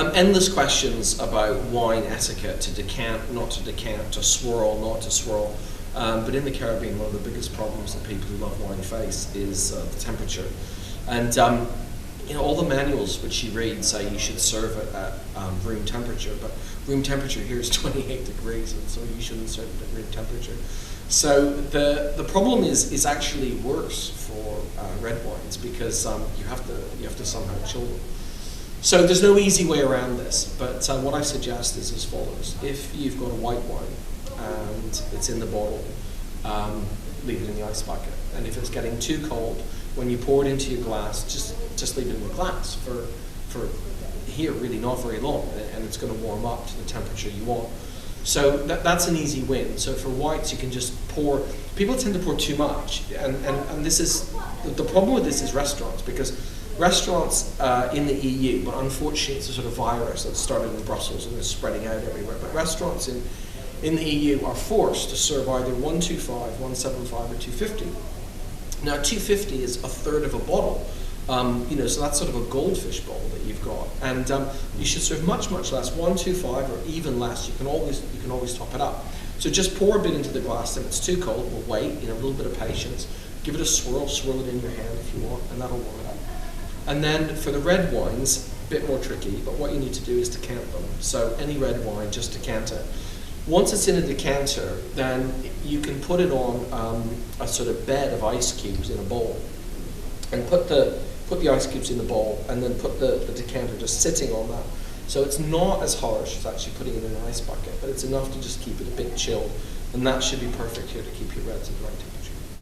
Endless questions about wine etiquette, to decant, not to decant, to swirl, not to swirl. But in the Caribbean, one of the biggest problems that people who love wine face is the temperature. And all the manuals which you read say you should serve it at room temperature, but room temperature here is 28 degrees, and so you shouldn't serve it at room temperature. So the problem is actually worse for red wines, because you have to somehow chill them. So there's no easy way around this, but what I suggest is as follows. If you've got a white wine and it's in the bottle, leave it in the ice bucket. And if it's getting too cold, when you pour it into your glass, just leave it in the glass for here really not very long, and it's going to warm up to the temperature you want. So that's an easy win. So for whites, you can just pour. People tend to pour too much, and this is the problem with this is restaurants, because restaurants in the EU, but unfortunately it's a sort of virus that started in Brussels and is spreading out everywhere. But restaurants in the EU are forced to serve either 125, 175, or 250. Now 250 is a third of a bottle, so that's sort of a goldfish bowl that you've got, and you should serve much less, 125 or even less. You can always top it up. So just pour a bit into the glass. If it's too cold, we'll wait. A little bit of patience. Give it a swirl it in your hand if you want, and that'll warm it up. And then for the red wines, a bit more tricky, but what you need to do is decant them. So any red wine, just decant it. Once it's in a decanter, then you can put it on a sort of bed of ice cubes in a bowl, and put the ice cubes in the bowl, and then put the decanter just sitting on that. So it's not as harsh as actually putting it in an ice bucket, but it's enough to just keep it a bit chilled, and that should be perfect here to keep your reds at the right temperature.